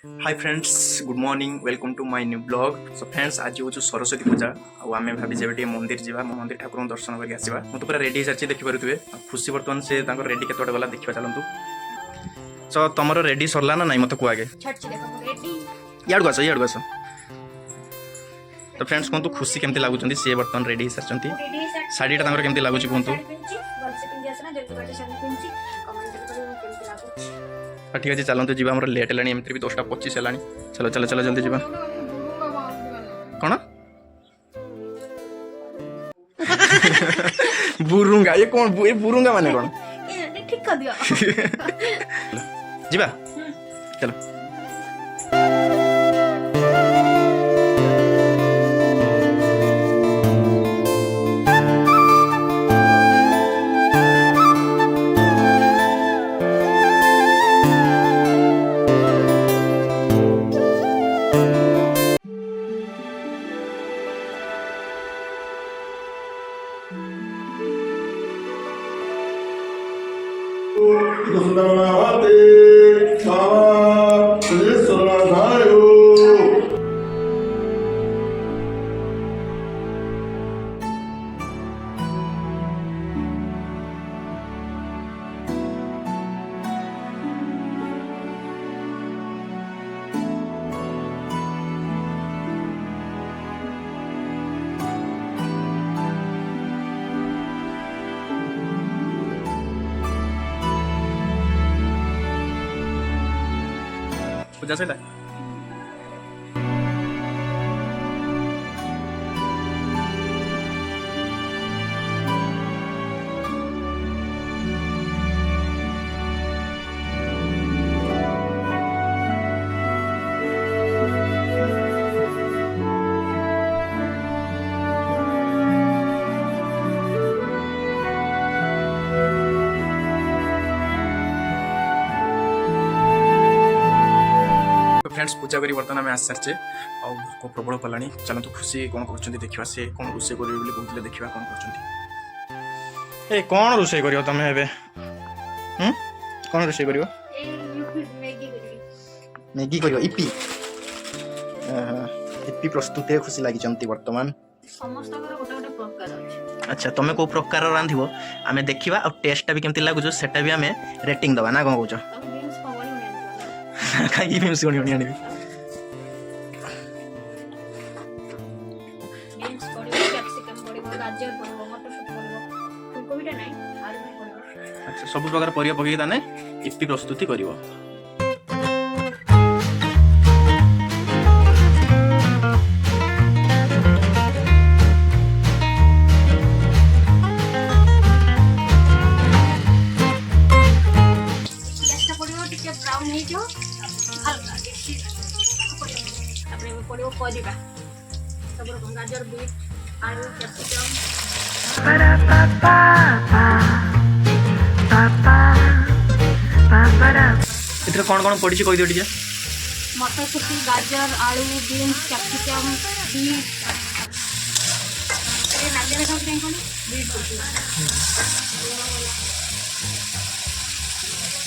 Hi friends, good morning, welcome to my new blog. So friends, आज हूँ सरस्वती पूजा आम भाई जे मंदिर जावा मंदिर ठाकुर दर्शन करके आसवा। मुझे पूरा रेडी सारी देखिपे खुशी बर्तमान से रेडी के गला देखा चलतु। सो तुम रेडी सरला ना नहीं मत कह आगे इाड़ू आस इाड़ू आस। तो फ्रेंड्स कहतु खुशी केमती लगुच सी बर्तमान रेडी सारी शाढ़ीटा केमती लगुच कहतु। ठीक अच्छे चलते जी लेट है एमती भी 10:25 है। चलो चलो चलो जल्दी जा कौन बुरुंगा ये कौन ये बुरुंगा माने कौन ठीक कर दिया जीवा चलो। पूजा से फ्रेंड्स पूजा करी बर्तमान आम आसी सारी भोक प्रबल कला। चलते खुशी कौन कर देखा सी कौन रोसे कहते देखा कौन कर कौन रोसे कर तुम कौन रोसे कर मैगी कर इपी इपी प्रस्तुत खुशी लगी बर्तमान। अच्छा तुम कौ प्रकार रांध आम देखा और टेस्ट भी केमती लगुच सेटा भी आम रेटिंग दबा ना कौन कौच कहीं फेमस होनी आनी अच्छा सब प्रकार परिया पकई ताने इपी प्रस्तुति करिवो। गाजर बीट आलू कैप्सिकम इतने कौन कौन पड़ी कही दियो मटरशुटी गाजर आलू बीन्स कैप्सिकम बीट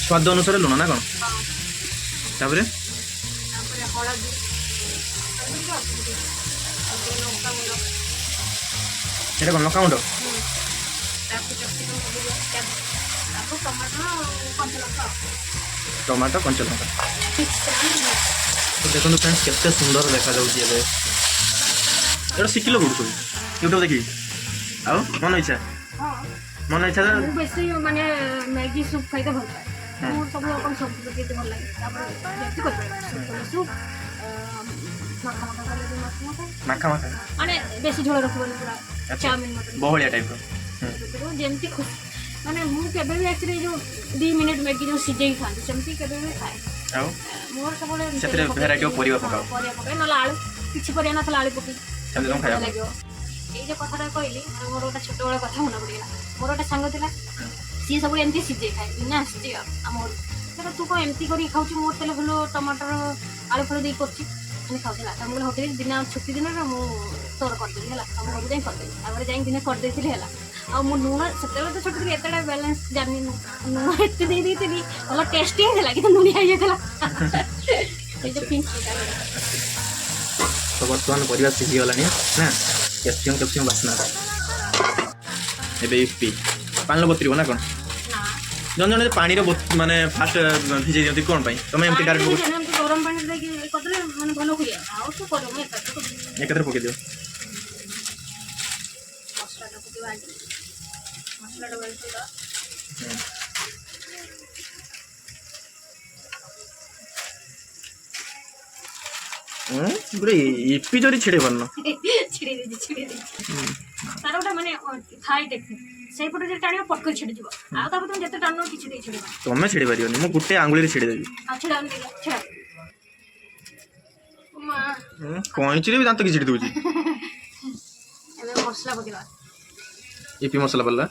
स्वाद अनुसार लुण ना कौन तापर हलदी এটা কোন লঙ্কা গুঁড়ো टमाटो कंचा लंका तो देखो फ्रेंड्स केते सुंदर देखा जाउची एबे एटा सिकिलो गुड सब यूट्यूब देखि आउ मन इच्छा मन इच्छा बेसी माने मैगी सूप खाइते भल पाए मोर सब लोकन सब केते भल लागे तापर जेति कर सूप माखा माखा माने बेसी झोल रखबो पूरा चाउमीन मतलब बहलिया टाइप रो जेमती खुश माने मु केबे भी एक्चुअली जो 2 मिनिट मैगी जो सिजेई खान सेमती केबे भी खाए आउ मोर सबले सेतरे वेराइटी ऑफ परिवा पकाओ न आलू किछि परिया न आलू पकी सेमती तुम खाया लागो ए जे कथाटा कहली मोर ओटा छोट बड़ा कथा होना पड़िला मोर ओटा संग थिला सी सब एमती सिजेई खाए बिना सिजे हमर तो तू को एमती करी खाउची मोर तेल भलो टमाटर आलू फल दे करची मैं खाऊला तमको होटल दिन छुट्टी दिन मु तोर कर देली हला हम घर जाई कर देली आगर जाई दिन कर देथिली हला आ मु लुण सेते तो छोटी एतडा बैलेंस जानी लुण एते दे देथिली होला टेस्टी हेला कि नुनी आइ जेतला ये जो पिंच सीधा है तो बर्तमान परिवार सीझीगलानी ना कैप्सियम बास्ना एबे इपी पानी बतरीब ना कौन ना जन जन पानी माने फास्ट भिजे दियंती कौन पाई तमे एमती डायरेक्ट गरम पानी दे के करले माने भलो हुए आ तो करो मैं कर तो एकत्र पके दियो मसला को के बाजी मसला डबल तो पूरे इपी जरी छिड़े बन छिड़ी दे तार गोटे माने थाई टेक्निक सेई पटे जे टाणियो पटक छिड़ी दिबो आ ता तुम जते टाणनो किछि दे छिड़िबा तमे छिड़े पारियोनी मु गुटे आंगुली रे छिड़े देबी आ छिड़ा दे छिड़ा मा कौंची रे भी दांत की छिड़ी दोची एमे मसला पकेबा इपी मसला पल्ला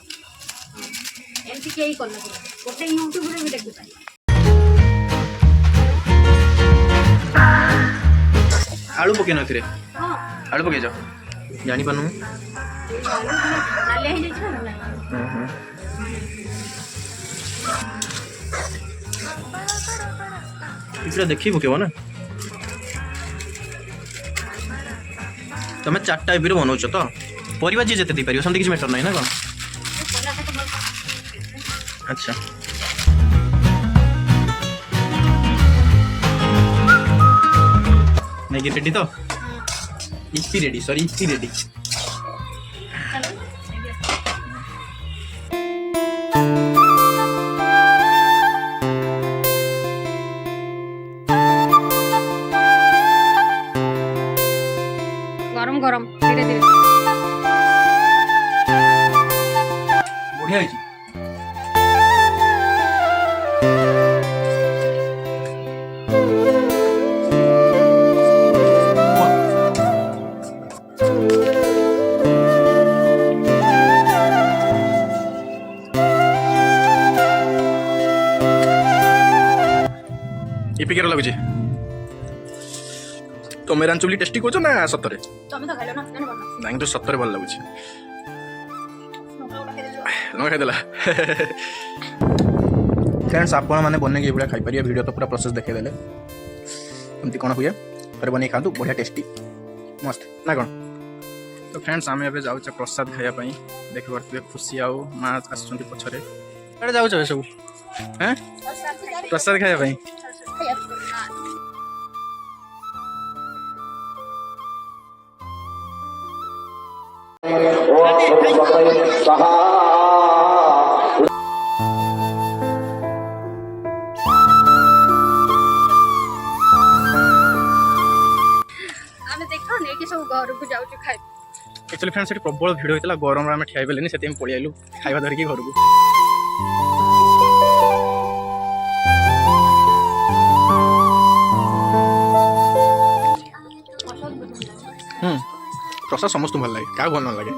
एमती केही करना गोटे यूट्यूब रे भी देखि पाई आलू पके नथिरे हां आलू पके जाओ जानी पानु नाले हे जाय छै ना इपरा देखि पकेबो ना तमे चारटा इपी रे बनौछ तो परिवा जी जते दी परियो संति किछ मैटर नै ना कोन अच्छा मैगी रेडी तो EP ready sorry EP ready गरम गरम धीरे धीरे बढ़िया है इपी केरो लागुची तो मेरा चुली टेस्टी कोचो ना सतरे तमे तो खाइलो ना जाने बना नाइन तो सतरे भल लागुची नोका खाइ दे न खाइदेला फ्रेंड्स आपण मैंने बन के खाई पारे वीडियो तो पूरा प्रोसेस देखेदेले एमती कौन हुए थे बन खातु बढ़िया टेस्टी मस्त ना कौन तो फ्रेंड्स आम ए जाऊे प्रसाद खायापी देखी पारे खुशी आउ माँ आसुँच पछरे कड़े जाऊे सब हाँ प्रसाद खायापी आमे देखो ने कि सब घर को जाउ छ खाइ एक्चुअली फ्रेंड्स ये प्रबल भिड़ होता गरम आम ठिया पारे से पलि आलु खाଇବା धरिकी घर को प्रसाद समस्त भल लगे क्या भल न लगे